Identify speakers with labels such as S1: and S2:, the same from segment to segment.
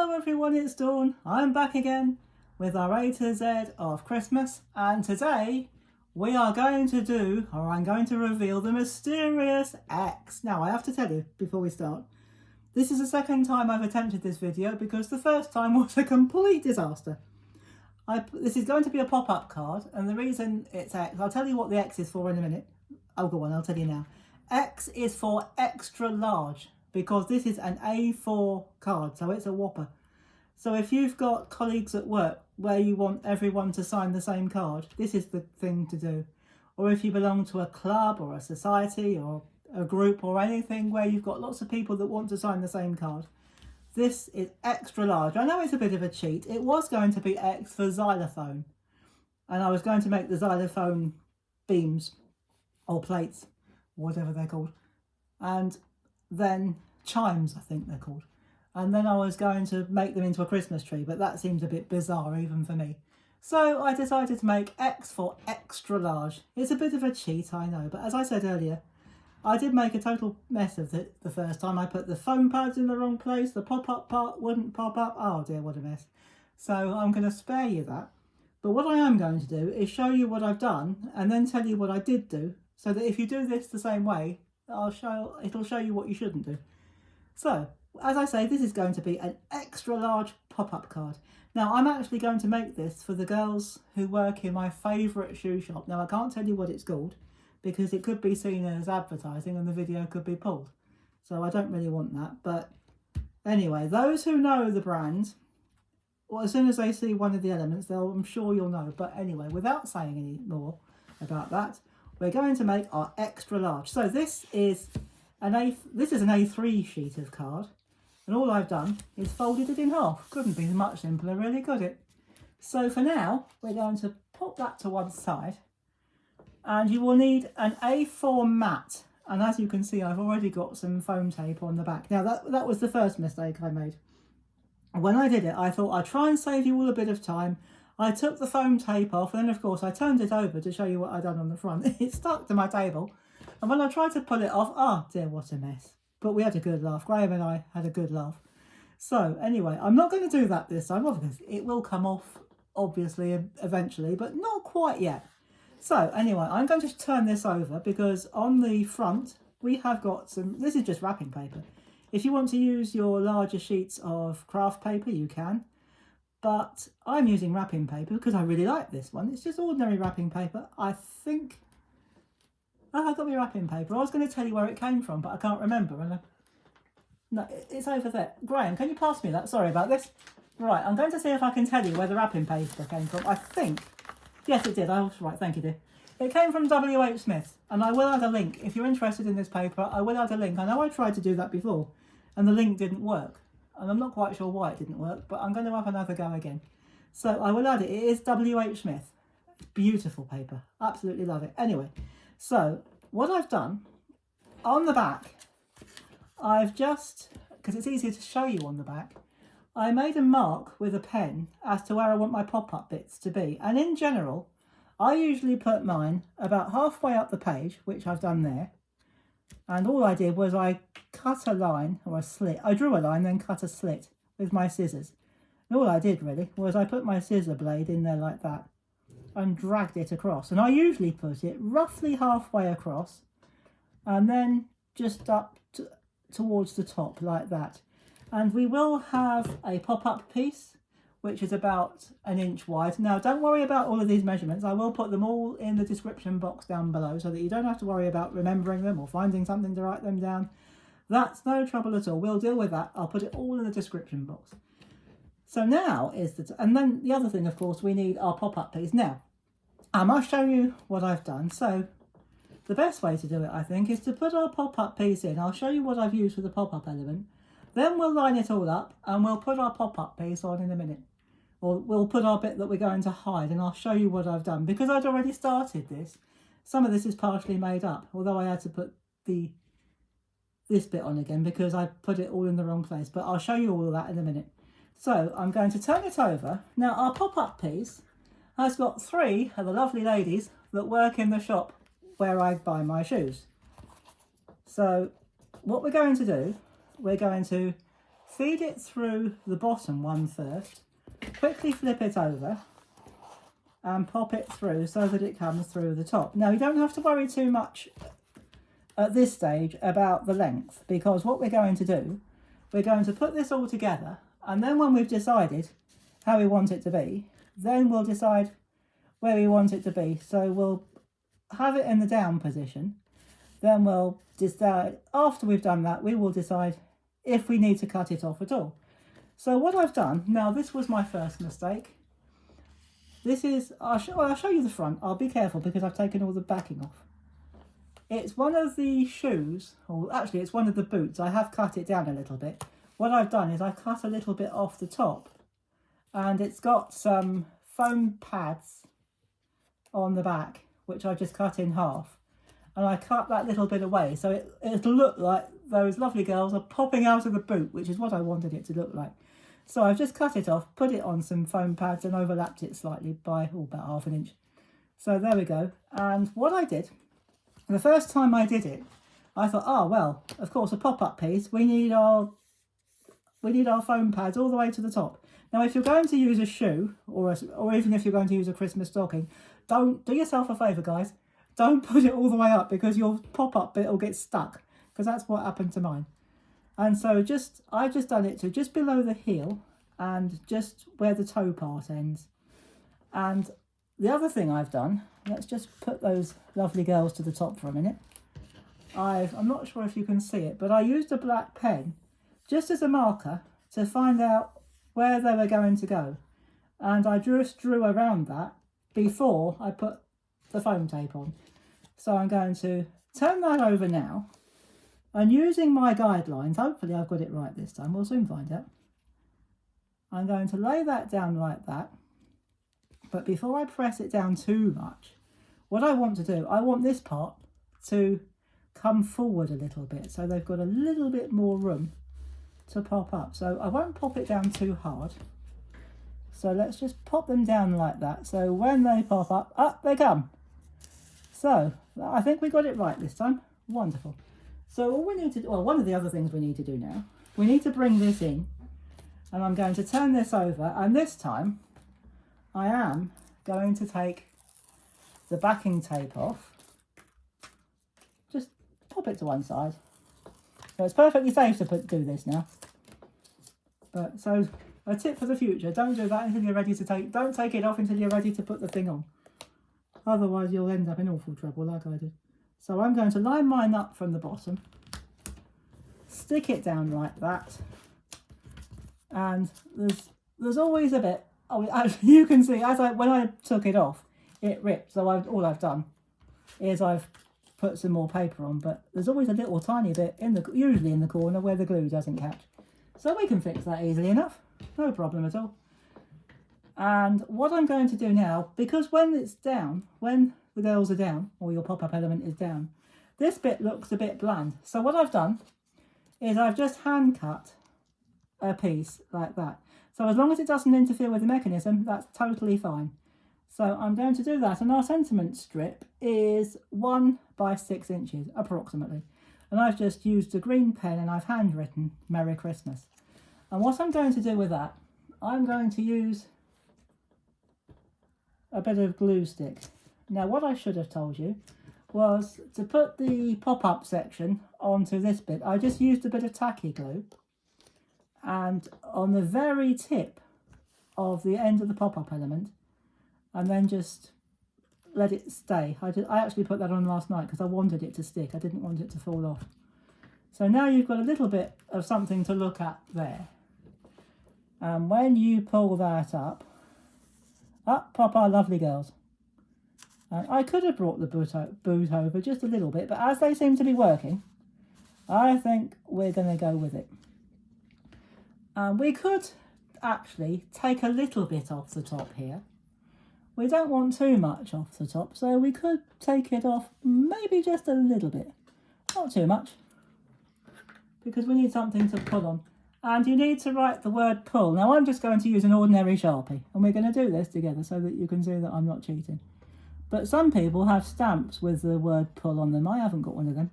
S1: Hello everyone, it's Dawn. I'm back again with our A to Z of Christmas, and today we are going to do, or I'm going to reveal the mysterious X. Now I have to tell you before we start, this is the second time I've attempted this video because the first time was a complete disaster. This is going to be a pop-up card, and the reason it's X, I'll tell you what the X is for in a minute. Oh, go on, I'll tell you now. X is for extra large, because this is an A4 card, so it's a whopper. So if you've got colleagues at work where you want everyone to sign the same card, this is the thing to do. Or if you belong to a club or a society or a group or anything where you've got lots of people that want to sign the same card, this is extra large. I know it's a bit of a cheat. It was going to be X for xylophone, and I was going to make the xylophone beams or plates, whatever they're called, and then chimes, I think they're called. And then I was going to make them into a Christmas tree, but that seems a bit bizarre even for me. So I decided to make X for extra large. It's a bit of a cheat, I know, but as I said earlier, I did make a total mess of it the first time. I put the foam pads in the wrong place, the pop-up part wouldn't pop up. Oh dear, what a mess. So I'm going to spare you that. But what I am going to do is show you what I've done and then tell you what I did do, so that if you do this the same way, it'll show you what you shouldn't do. So, as I say, this is going to be an extra large pop-up card. Now, I'm actually going to make this for the girls who work in my favourite shoe shop. Now, I can't tell you what it's called because it could be seen as advertising and the video could be pulled. So I don't really want that. But anyway, those who know the brand, well, as soon as they see one of the elements, I'm sure you'll know. But anyway, without saying any more about that, we're going to make our extra large. So this is an A3 sheet of card, and all I've done is folded it in half. Couldn't be much simpler, really, could it? So for now, we're going to put that to one side, and you will need an A4 mat. And as you can see, I've already got some foam tape on the back. Now that was the first mistake I made. When I did it, I thought I'd try and save you all a bit of time. I took the foam tape off, and then of course I turned it over to show you what I'd done on the front. It stuck to my table, and when I tried to pull it off, oh dear, what a mess. But we had a good laugh. Graham and I had a good laugh. So anyway, I'm not going to do that this time. Obviously, it will come off, obviously, eventually, but not quite yet. So anyway, I'm going to turn this over because on the front, we have got some, this is just wrapping paper. If you want to use your larger sheets of craft paper, you can. But I'm using wrapping paper because I really like this one. It's just ordinary wrapping paper. I think... Oh, I got my wrapping paper. I was going to tell you where it came from, but I can't remember. No, it's over there. Graham, can you pass me that? Sorry about this. Right, I'm going to see if I can tell you where the wrapping paper came from. I think... Yes, it did. I was right. Thank you, dear. It came from WH Smith, and I will add a link. If you're interested in this paper, I will add a link. I know I tried to do that before, and the link didn't work. And I'm not quite sure why it didn't work, but I'm going to have another go again. So I will add it. It is WH Smith. Beautiful paper. Absolutely love it. Anyway, so what I've done, on the back, I've just, because it's easier to show you on the back, I made a mark with a pen as to where I want my pop-up bits to be. And in general, I usually put mine about halfway up the page, which I've done there. And all I did was I cut a line, or a slit. I drew a line, then cut a slit with my scissors. And all I did really was I put my scissor blade in there like that and dragged it across. And I usually put it roughly halfway across and then just up towards the top like that. And we will have a pop-up piece, which is about 1 inch wide. Now, don't worry about all of these measurements. I will put them all in the description box down below so that you don't have to worry about remembering them or finding something to write them down. That's no trouble at all. We'll deal with that. I'll put it all in the description box. So now is and then the other thing, of course, we need our pop-up piece. Now, I must show you what I've done. So the best way to do it, I think, is to put our pop-up piece in. I'll show you what I've used for the pop-up element. Then we'll line it all up and we'll put our pop-up piece on in a minute. Or we'll put our bit that we're going to hide, and I'll show you what I've done. Because I'd already started this, some of this is partially made up, although I had to put this bit on again because I put it all in the wrong place. But I'll show you all of that in a minute. So I'm going to turn it over. Now our pop-up piece has got 3 of the lovely ladies that work in the shop where I buy my shoes. So what we're going to do, we're going to feed it through the bottom one first, quickly flip it over and pop it through so that it comes through the top. Now, you don't have to worry too much at this stage about the length, because what we're going to do, we're going to put this all together, and then when we've decided how we want it to be, then we'll decide where we want it to be. So we'll have it in the down position, then we'll decide, after we've done that, we will decide if we need to cut it off at all. So what I've done, now this was my first mistake. This is, I'll show you the front. I'll be careful because I've taken all the backing off. It's one of the shoes, or actually it's one of the boots. I have cut it down a little bit. What I've done is I've cut a little bit off the top, and it's got some foam pads on the back, which I just cut in half. And I cut that little bit away, so it'll look like those lovely girls are popping out of the boot, which is what I wanted it to look like. So I've just cut it off, put it on some foam pads and overlapped it slightly by about ½ an inch. So there we go. And what I did, the first time I did it, I thought, oh, well, of course, a pop-up piece, we need our foam pads all the way to the top. Now, if you're going to use a shoe, or even if you're going to use a Christmas stocking, don't do yourself a favour, guys. Don't put it all the way up, because your pop-up bit will get stuck, because that's what happened to mine. And so I've just done it to just below the heel and just where the toe part ends. And the other thing I've done, let's just put those lovely girls to the top for a minute. I'm not sure if you can see it, but I used a black pen just as a marker to find out where they were going to go. And I just drew around that before I put the foam tape on. So I'm going to turn that over now, and using my guidelines, hopefully I've got it right this time, we'll soon find out. I'm going to lay that down like that, but before I press it down too much, what I want to do, I want this part to come forward a little bit, so they've got a little bit more room to pop up. So I won't pop it down too hard. So let's just pop them down like that. So when they pop up they come. So I think we got it right this time. Wonderful. So all we need to do, well, one of the other things we need to do now, we need to bring this in, and I'm going to turn this over, and this time I am going to take the backing tape off. Just pop it to one side. So it's perfectly safe to do this now. But so a tip for the future, don't do that until you're ready to don't take it off until you're ready to put the thing on. Otherwise you'll end up in awful trouble like I did. So I'm going to line mine up from the bottom, stick it down like that, and there's always a bit, as you can see, when I took it off, it ripped. So all I've done is I've put some more paper on, but there's always a little tiny bit usually in the corner where the glue doesn't catch. So we can fix that easily enough, no problem at all. And what I'm going to do now, because when it's down, when the girls are down, or your pop-up element is down, this bit looks a bit bland. So what I've done is I've just hand cut a piece like that. So as long as it doesn't interfere with the mechanism, that's totally fine. So I'm going to do that, and our sentiment strip is 1 by 6 inches approximately. And I've just used a green pen and I've handwritten Merry Christmas. And what I'm going to do with that, I'm going to use a bit of glue stick. Now what I should have told you was to put the pop-up section onto this bit. I just used a bit of tacky glue, and on the very tip of the end of the pop-up element, and then just let it stay. I actually put that on last night because I wanted it to stick. I didn't want it to fall off. So now you've got a little bit of something to look at there. And when you pull that up pop our lovely girls. And I could have brought the boot over just a little bit, but as they seem to be working, I think we're going to go with it. We could actually take a little bit off the top here. We don't want too much off the top, so we could take it off maybe just a little bit. Not too much, because we need something to pull on. And you need to write the word pull. Now I'm just going to use an ordinary Sharpie, and we're going to do this together so that you can see that I'm not cheating. But some people have stamps with the word pull on them. I haven't got one of them.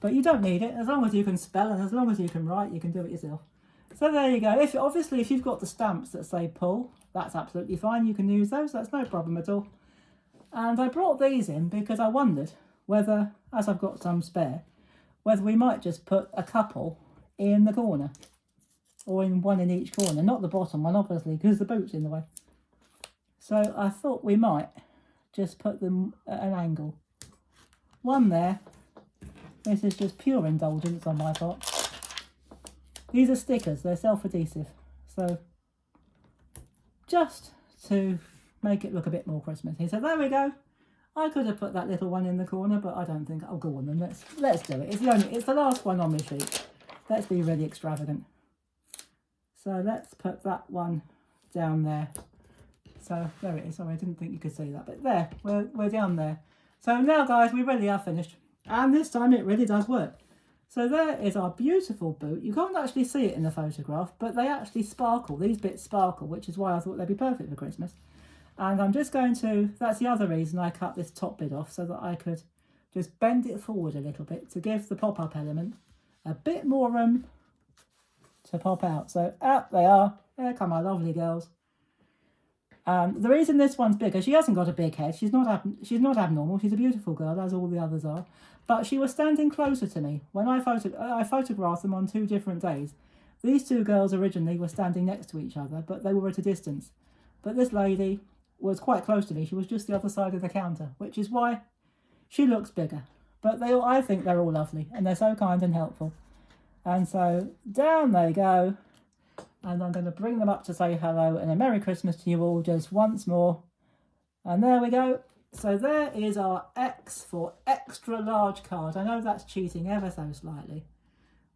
S1: But you don't need it. As long as you can spell and as long as you can write, you can do it yourself. So there you go. Obviously if you've got the stamps that say pull, that's absolutely fine. You can use those. That's no problem at all. And I brought these in because I wondered whether, as I've got some spare, whether we might just put a couple in the corner. Or in one in each corner. Not the bottom one, obviously, because the boot's in the way. So I thought we might just put them at an angle. One there. This is just pure indulgence on my part. These are stickers. They're self-adhesive. So just to make it look a bit more Christmassy. So there we go. I could have put that little one in the corner, but I don't think I'll go on then. Let's do it. It's the last one on my sheet. Let's be really extravagant. So let's put that one down there. So there it is. Sorry, I didn't think you could see that, but there, we're down there. So now, guys, we really are finished, and this time it really does work. So there is our beautiful boot. You can't actually see it in the photograph, but they actually sparkle. These bits sparkle, which is why I thought they'd be perfect for Christmas. And I'm just going to, that's the other reason I cut this top bit off, so that I could just bend it forward a little bit to give the pop-up element a bit more room to pop out. So out they are. There come our lovely girls. The reason this one's bigger, she hasn't got a big head. She's not abnormal. She's a beautiful girl, as all the others are. But she was standing closer to me when I photographed them on 2 different days. These 2 girls originally were standing next to each other, but they were at a distance. But this lady was quite close to me. She was just the other side of the counter, which is why she looks bigger. But I think they're all lovely, and they're so kind and helpful. And so down they go. And I'm going to bring them up to say hello and a Merry Christmas to you all just once more. And there we go. So there is our X for extra large card. I know that's cheating ever so slightly,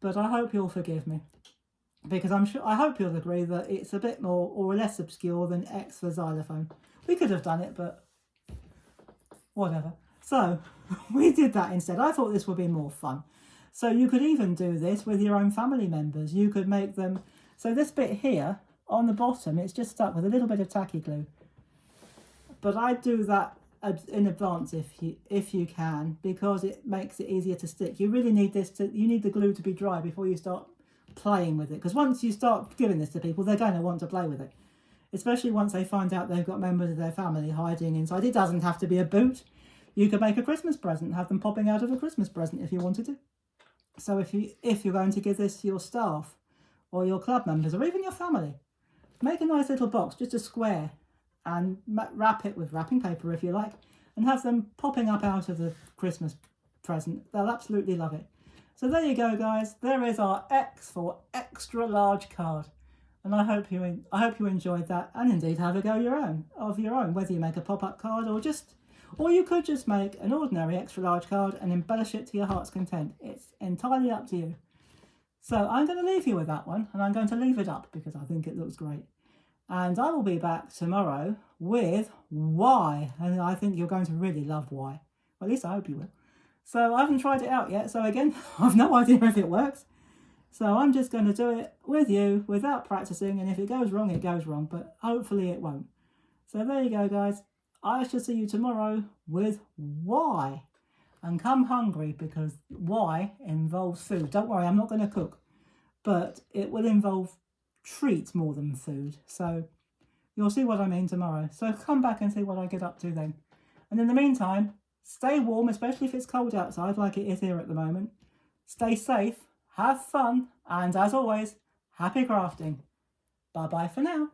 S1: but I hope you'll forgive me, because I hope you'll agree that it's a bit more or less obscure than X for xylophone. We could have done it, but whatever. So we did that instead. I thought this would be more fun. So you could even do this with your own family members. You could make them, so this bit here on the bottom, it's just stuck with a little bit of tacky glue. But I'd do that in advance if you can, because it makes it easier to stick. You really need you need the glue to be dry before you start playing with it. Because once you start giving this to people, they're going to want to play with it. Especially once they find out they've got members of their family hiding inside. It doesn't have to be a boot. You could make a Christmas present, have them popping out of a Christmas present if you wanted to. So if you're going to give this to your staff or your club members or even your family, make a nice little box, just a square, and wrap it with wrapping paper if you like, and have them popping up out of the Christmas present. They'll absolutely love it. So there you go, guys. There is our X for extra large card, and I hope you enjoyed that, and indeed have a go of your own, whether you make a pop-up card or you could just make an ordinary extra large card and embellish it to your heart's content. It's entirely up to you. So I'm going to leave you with that one, and I'm going to leave it up because I think it looks great. And I will be back tomorrow with Y, and I think you're going to really love Y. Well, at least I hope you will. So I haven't tried it out yet, so again, I've no idea if it works. So I'm just going to do it with you without practicing, and if it goes wrong, it goes wrong, but hopefully it won't. So there you go, guys. I shall see you tomorrow with Y. And come hungry, because Y involves food. Don't worry, I'm not going to cook, but it will involve treats more than food. So you'll see what I mean tomorrow. So come back and see what I get up to then. And in the meantime, stay warm, especially if it's cold outside like it is here at the moment. Stay safe, have fun, and as always, happy crafting. Bye-bye for now.